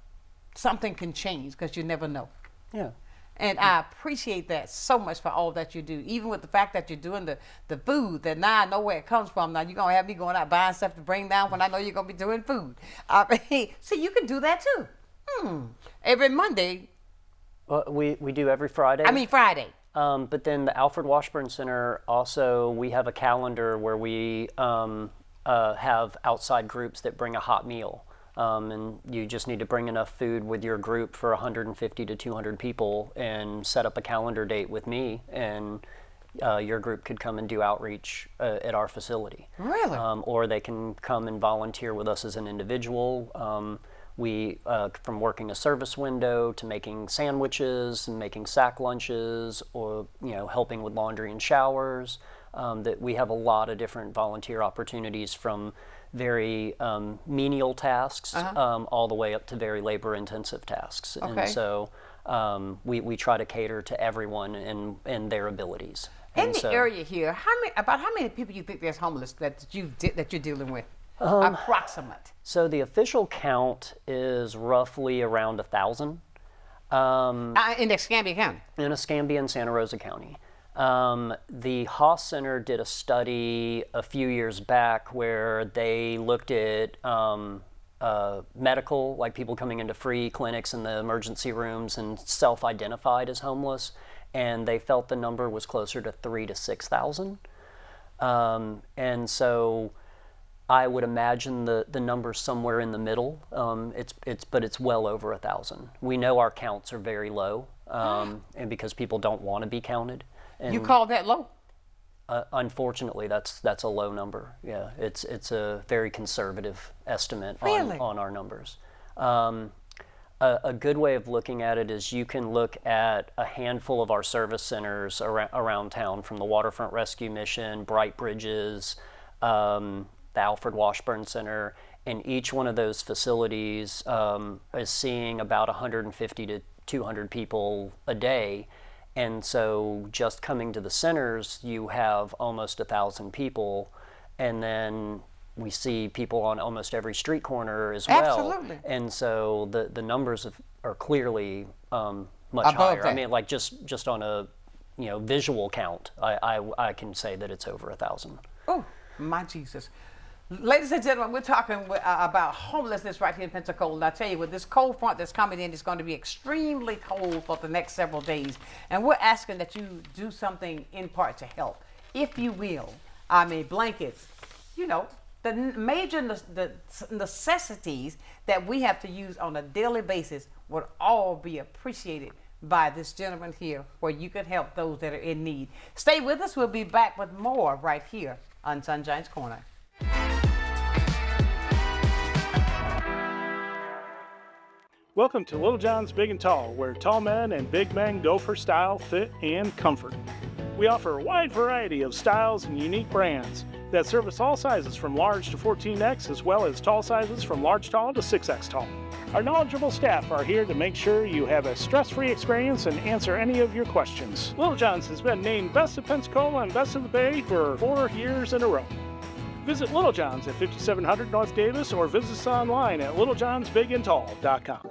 S1: something can change, because you never know.
S2: Yeah.
S1: And I appreciate that so much for all that you do, even with the fact that you're doing the food, that now I know where it comes from. Now you're going to have me going out buying stuff to bring down when I know you're going to be doing food. See, you can do that too. Every Monday.
S2: We do every Friday.
S1: I mean Friday.
S2: But then the Alfred Washburn Center, also, we have a calendar where we have outside groups that bring a hot meal. And you just need to bring enough food with your group for 150 to 200 people and set up a calendar date with me, and your group could come and do outreach at our facility.
S1: Really?
S2: Or they can come and volunteer with us as an individual. From working a service window to making sandwiches and making sack lunches, or helping with laundry and showers. That we have a lot of different volunteer opportunities, from very menial tasks all the way up to very labor-intensive tasks.
S1: Okay.
S2: And so we try to cater to everyone and their abilities.
S1: In the area here, about how many people you think there's homeless that you're dealing with? Approximate.
S2: So the official count is roughly around 1,000.
S1: In Escambia County? In
S2: Escambia and Santa Rosa County. The Haas Center did a study a few years back where they looked at medical, like people coming into free clinics in the emergency rooms, and self-identified as homeless, and they felt the number was closer to 3,000 to 6,000. And so I would imagine the number's somewhere in the middle. But it's well over 1,000. We know our counts are very low, and because people don't want to be counted. And
S1: you call that low?
S2: Unfortunately, that's a low number. Yeah, it's a very conservative estimate on our numbers. A good way of looking at it is you can look at a handful of our service centers around town, from the Waterfront Rescue Mission, Bright Bridges, the Alfred Washburn Center, and each one of those facilities is seeing about 150 to 200 people a day. And so just coming to the centers, you have almost 1,000 people, and then we see people on almost every street corner as well.
S1: Absolutely.
S2: And so the numbers are clearly much
S1: above
S2: higher.
S1: that.
S2: I mean, like just on a visual count, I can say that it's over 1,000.
S1: Oh, my Jesus. Ladies and gentlemen, we're talking about homelessness right here in Pensacola. And I tell you, with this cold front that's coming in, it's going to be extremely cold for the next several days. And we're asking that you do something in part to help, if you will. I mean, blankets, the major necessities that we have to use on a daily basis would all be appreciated by this gentleman here, where you can help those that are in need. Stay with us. We'll be back with more right here on Sunshine's Corner.
S14: Welcome to Little John's Big and Tall, where tall men and big men go for style, fit, and comfort. We offer a wide variety of styles and unique brands that service all sizes from large to 14X, as well as tall sizes from large tall to 6X tall. Our knowledgeable staff are here to make sure you have a stress-free experience and answer any of your questions. Little John's has been named Best of Pensacola and Best of the Bay for 4 years in a row. Visit Little John's at 5700 North Davis, or visit us online at littlejohnsbigandtall.com.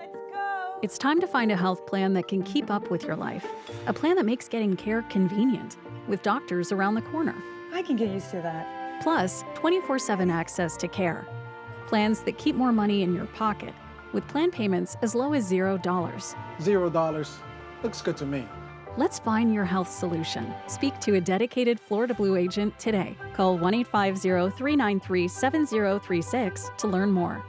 S15: It's time to find a health plan that can keep up with your life. A plan that makes getting care convenient, with doctors around the corner.
S16: I can get used to that.
S15: Plus, 24/7 access to care. Plans that keep more money in your pocket, with plan payments as low as $0.
S17: $0 looks good to me.
S15: Let's find your health solution. Speak to a dedicated Florida Blue agent today. Call 1-850-393-7036 to learn more.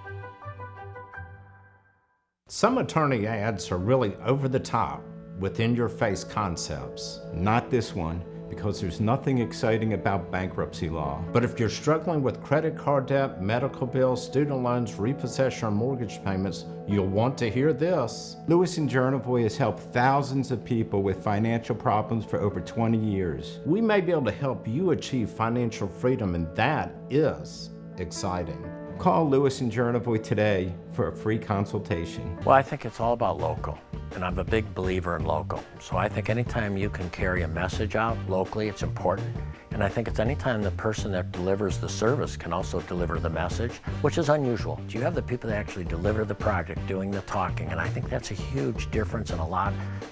S17: Some attorney ads are really over the top, within-your-face concepts. Not this one, because there's nothing exciting about bankruptcy law. But if you're struggling with credit card debt, medical bills, student loans, repossession, or mortgage payments, you'll want to hear this. Lewis & Jernivoy has helped thousands of people with financial problems for over 20 years. We may be able to help you achieve financial freedom, and that is exciting. Call Lewis & Jernivoy today for a free consultation.
S18: Well, I think it's all about local, and I'm a big believer in local. So I think anytime you can carry a message out locally, it's important. And I think it's anytime the person that delivers the service can also deliver the message, which is unusual. You have the people that actually deliver the project doing the talking, and I think that's a huge difference, and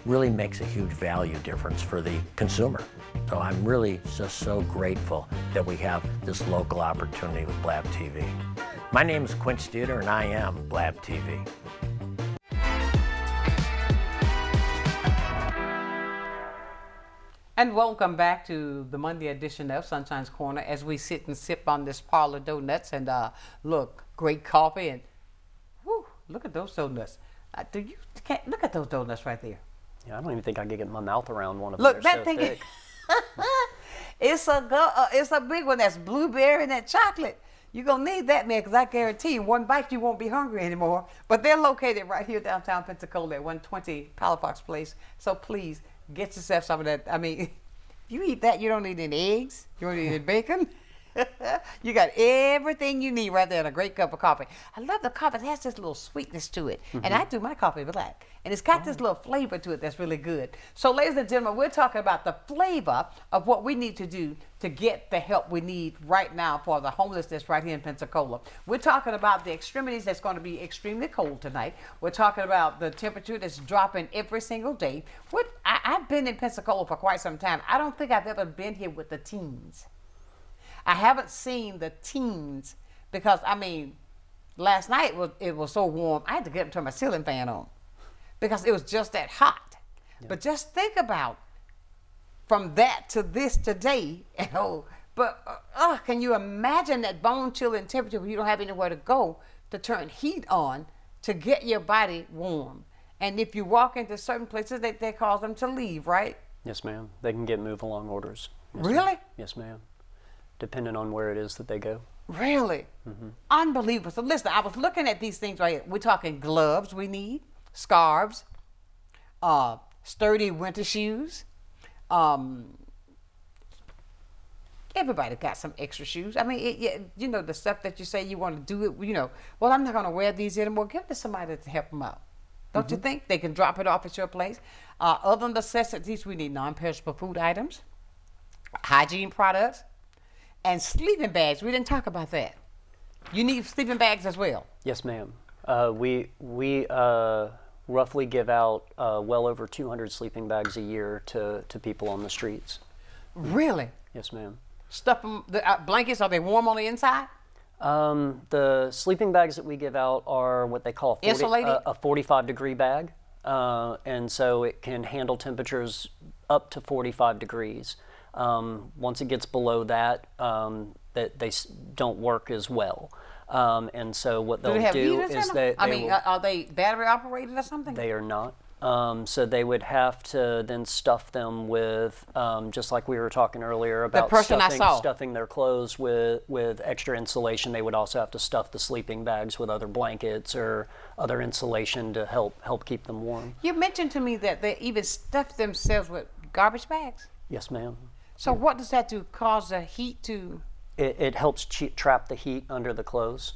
S18: really makes a huge value difference for the consumer. So I'm really just so grateful that we have this local opportunity with Blab TV. My name is Quint Studer, and I am Blab TV.
S1: And welcome back to the Monday edition of Sunshine's Corner as we sit and sip on this parlor donuts and look, great coffee and whew, look at those donuts. Look at those donuts right there.
S2: Yeah, I don't even think I can get my mouth around one of them.
S1: Look,
S2: They're
S1: that
S2: so
S1: thing.
S2: thick.
S1: It's a big one. That's blueberry and that chocolate. You're going to need that, man, because I guarantee you, one bite, you won't be hungry anymore. But they're located right here downtown Pensacola at 120 Palafox Place. So please, get yourself some of that. I mean, if you eat that, you don't need any eggs. You don't need any bacon. You got everything you need right there in a great cup of coffee. I love the coffee. It has this little sweetness to it. And I do my coffee black. And it's got this little flavor to it that's really good. So, ladies and gentlemen, we're talking about the flavor of what we need to do to get the help we need right now for the homelessness right here in Pensacola. We're talking about the extremities that's going to be extremely cold tonight. We're talking about the temperature that's dropping every single day. I've been in Pensacola for quite some time. I don't think I've ever been here with the teens. I haven't seen the teens because, I mean, last night it was so warm, I had to get up and turn my ceiling fan on because it was just that hot. Yeah. But just think about from that to this today, can you imagine that bone-chilling temperature when you don't have anywhere to go to turn heat on to get your body warm? And if you walk into certain places, they cause them to leave, right?
S2: Yes, ma'am. They can get move-along orders. Yes,
S1: really?
S2: Ma'am. Yes, ma'am. Depending on where it is that they go.
S1: Really? Mm-hmm. Unbelievable. So listen, I was looking at these things right here. We're talking gloves we need, scarves, sturdy winter shoes. Everybody got some extra shoes. I mean, you know, the stuff that you say you want to do it, you know, well, I'm not going to wear these anymore. Give it to somebody to help them out. Don't you think? They can drop it off at your place. Other necessities, we need non-perishable food items, hygiene products, and sleeping bags. We didn't talk about that. You need sleeping bags as well.
S2: Yes, ma'am. We roughly give out well over 200 sleeping bags a year to people on the streets.
S1: Really?
S2: Yes, ma'am.
S1: Stuff them, the blankets, are they warm on the inside?
S2: The sleeping bags that we give out are what they call a 45-degree bag. And so it can handle temperatures up to 45 degrees. Once it gets below that, they don't work as well. And so what they'll do is
S1: are they battery operated or something?
S2: They are not. So they would have to then stuff them with, just like we were talking earlier about stuffing their clothes with extra insulation. They would also have to stuff the sleeping bags with other blankets or other insulation to help keep them warm.
S1: You mentioned to me that they even stuff themselves with garbage bags?
S2: Yes, ma'am.
S1: So what does that do? Cause the heat to?
S2: It helps trap the heat under the clothes,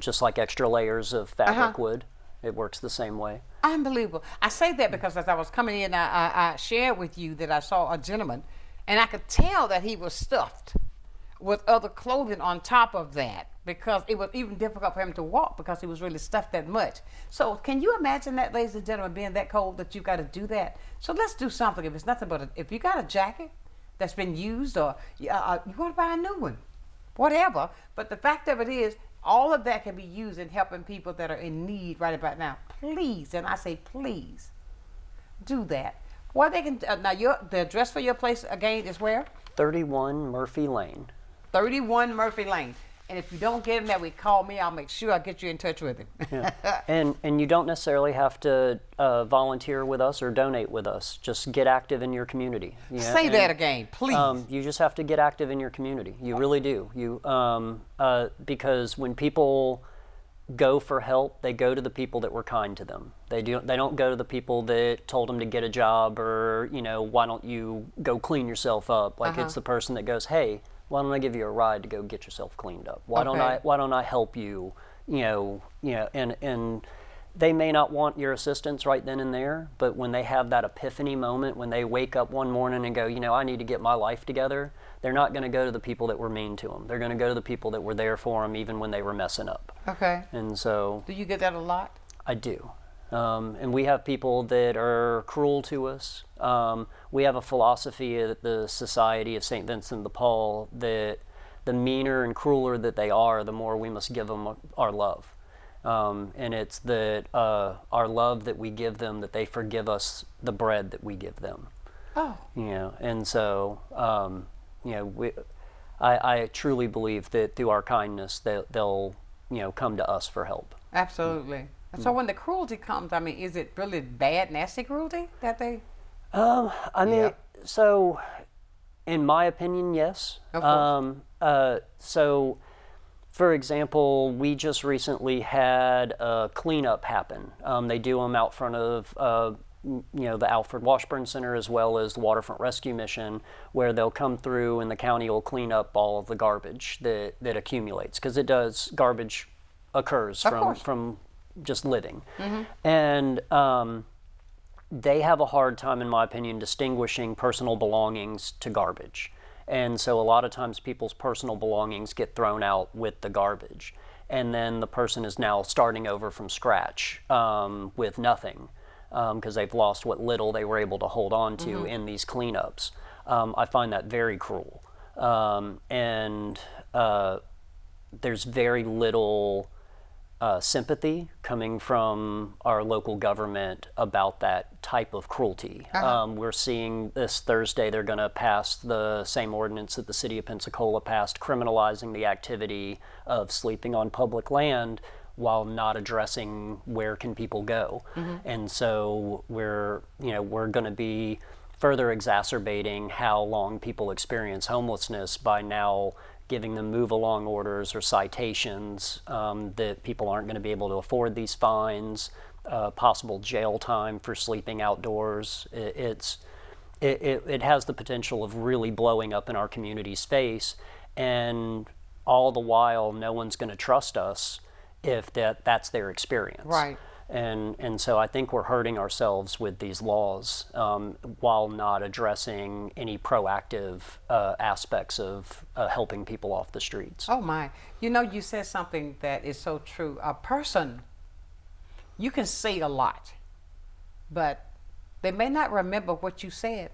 S2: just like extra layers of fabric would. It works the same way.
S1: Unbelievable. I say that because as I was coming in, I shared with you that I saw a gentleman, and I could tell that he was stuffed with other clothing on top of that because it was even difficult for him to walk because he was really stuffed that much. So can you imagine that, ladies and gentlemen, being that cold that you got to do that? So let's do something. If it's nothing but if you got a jacket that's been used or you want to buy a new one, whatever. But the fact of it is, all of that can be used in helping people that are in need right about now. Please, and I say please, do that. Well, they can now. The address for your place again is where?
S2: 31 Murphy Lane.
S1: 31 Murphy Lane. And if you don't get him that week, call me. I'll make sure I get you in touch with him.
S2: Yeah. And you don't necessarily have to volunteer with us or donate with us. Just get active in your community.
S1: Say that again, please.
S2: You just have to get active in your community. You really do. Because when people go for help, they go to the people that were kind to them. They don't go to the people that told them to get a job or, why don't you go clean yourself up? Like it's the person that goes, hey, why don't I give you a ride to go get yourself cleaned up? Why don't I help you? And they may not want your assistance right then and there, but when they have that epiphany moment, when they wake up one morning and go, I need to get my life together, they're not going to go to the people that were mean to them. They're going to go to the people that were there for them even when they were messing up.
S1: Okay.
S2: And so...
S1: Do you get that a lot?
S2: I do. And we have people that are cruel to us. We have a philosophy at the Society of St. Vincent de Paul that the meaner and crueler that they are, the more we must give them our love. And it's that our love that we give them, that they forgive us the bread that we give them.
S1: Oh.
S2: And so, I truly believe that through our kindness, they'll come to us for help.
S1: Absolutely. So when the cruelty comes, is it really bad, nasty cruelty that they?
S2: So, in my opinion, yes.
S1: Of course.
S2: So, for example, we just recently had a cleanup happen. They do them out front of, the Alfred Washburn Center as well as the Waterfront Rescue Mission, where they'll come through and the county will clean up all of the garbage that accumulates, because garbage occurs from just living. And they have a hard time, in my opinion, distinguishing personal belongings to garbage. And so a lot of times people's personal belongings get thrown out with the garbage. And then the person is now starting over from scratch with nothing, because they've lost what little they were able to hold on to in these cleanups. I find that very cruel. And there's very little sympathy coming from our local government about that type of cruelty. We're seeing this Thursday they're going to pass the same ordinance that the city of Pensacola passed, criminalizing the activity of sleeping on public land while not addressing where can people go. And so we're going to be further exacerbating how long people experience homelessness by now giving them move-along orders or citations that people aren't going to be able to afford these fines, possible jail time for sleeping outdoors. It has the potential of really blowing up in our community's face, and all the while no one's going to trust us if that's their experience.
S1: Right.
S2: And so I think we're hurting ourselves with these laws while not addressing any proactive aspects of helping people off the streets.
S1: Oh my. You said something that is so true. A person, you can say a lot, but they may not remember what you said,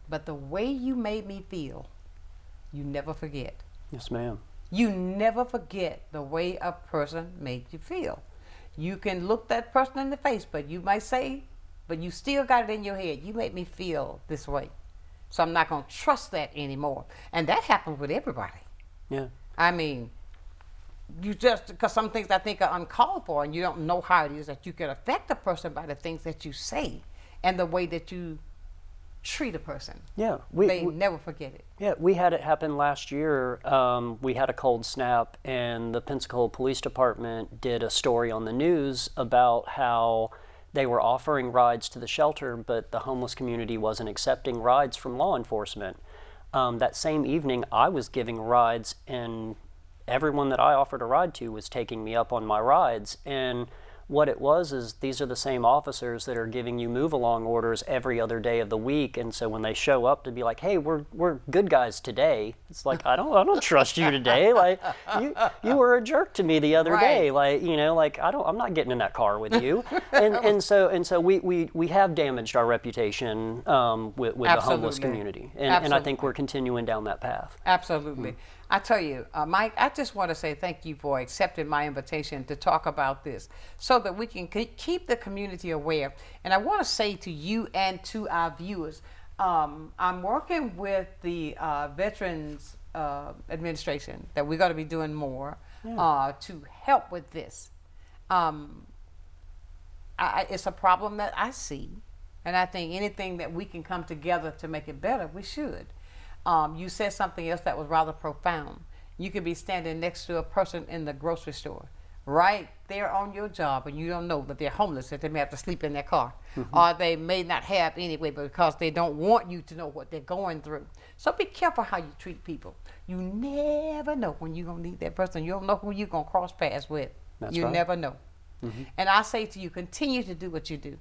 S1: but the way you made me feel, you never forget.
S2: Yes, ma'am.
S1: You never forget the way a person made you feel. You can look that person in the face, but you might say, but you still got it in your head, you made me feel this way. So I'm not going to trust that anymore. And that happens with everybody.
S2: Yeah.
S1: You just, because some things I think are uncalled for, and you don't know how it is that you can affect a person by the things that you say and the way that you treat a person.
S2: Yeah.
S1: They never forget it.
S2: Yeah, we had it happen last year. We had a cold snap, and the Pensacola Police Department did a story on the news about how they were offering rides to the shelter, but the homeless community wasn't accepting rides from law enforcement. That same evening, I was giving rides, and everyone that I offered a ride to was taking me up on my rides. And what it was is these are the same officers that are giving you move-along orders every other day of the week, and so when they show up to be like, "Hey, we're good guys today," it's like, I don't trust you today. Like you were a jerk to me the other day. Like I'm not getting in that car with you. And so we have damaged our reputation with the homeless community, and I think we're continuing down that path.
S1: Absolutely. I tell you, Mike, I just want to say thank you for accepting my invitation to talk about this so that we can keep the community aware. And I want to say to you and to our viewers, I'm working with the Veterans Administration that we're going to be doing more to help with this. It's a problem that I see, and I think anything that we can come together to make it better, we should. You said something else that was rather profound. You could be standing next to a person in the grocery store, right there on your job, and you don't know that they're homeless, that they may have to sleep in their car, or they may not have anyway because they don't want you to know what they're going through. So be careful how you treat people. You never know when you're going to need that person. You don't know who you're going to cross paths with.
S2: That's
S1: you
S2: right.
S1: never know. And I say to you, continue to do what you do.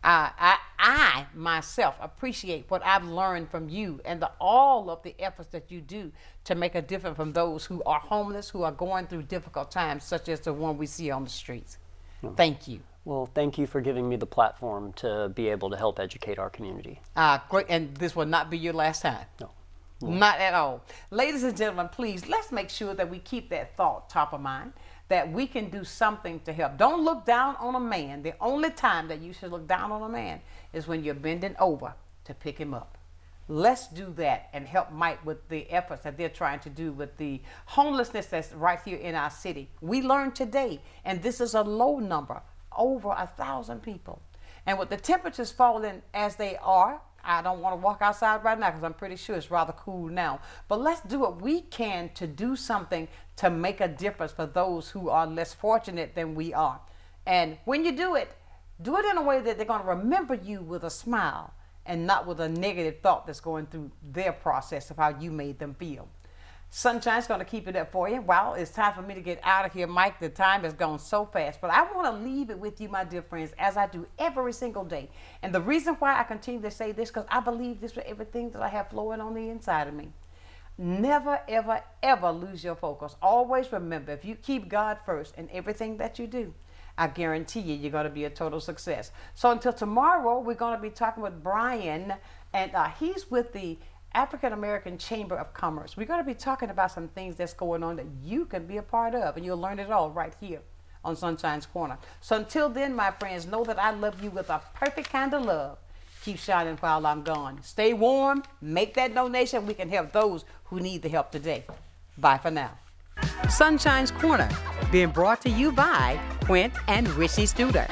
S1: I myself appreciate what I've learned from you and all of the efforts that you do to make a difference from those who are homeless, who are going through difficult times, such as the one we see on the streets. Thank you.
S2: Well, thank you for giving me the platform to be able to help educate our community.
S1: Great, and this will not be your last time.
S2: No.
S1: Not at all. Ladies and gentlemen, please, let's make sure that we keep that thought top of mind, that we can do something to help. Don't look down on a man. The only time that you should look down on a man is when you're bending over to pick him up. Let's do that and help Mike with the efforts that they're trying to do with the homelessness that's right here in our city. We learned today, and this is a low number, over 1,000 people. And with the temperatures falling as they are, I don't want to walk outside right now because I'm pretty sure it's rather cool now. But let's do what we can to do something to make a difference for those who are less fortunate than we are. And when you do it in a way that they're going to remember you with a smile and not with a negative thought that's going through their process of how you made them feel. Sunshine's going to keep it up for you. Well, it's time for me to get out of here, Mike. The time has gone so fast. But I want to leave it with you, my dear friends, as I do every single day. And the reason why I continue to say this, because I believe this with everything that I have flowing on the inside of me. Never, ever, ever lose your focus. Always remember, if you keep God first in everything that you do, I guarantee you're going to be a total success. So until tomorrow, we're going to be talking with Brian, and he's with the African American Chamber of Commerce. We're going to be talking about some things that's going on that you can be a part of, and you'll learn it all right here on Sunshine's Corner. So until then, my friends, know that I love you with a perfect kind of love. Keep shining while I'm gone. Stay warm, make that donation. We can help those who need the help today. Bye for now. Sunshine's Corner, being brought to you by Quint and Richie Studer.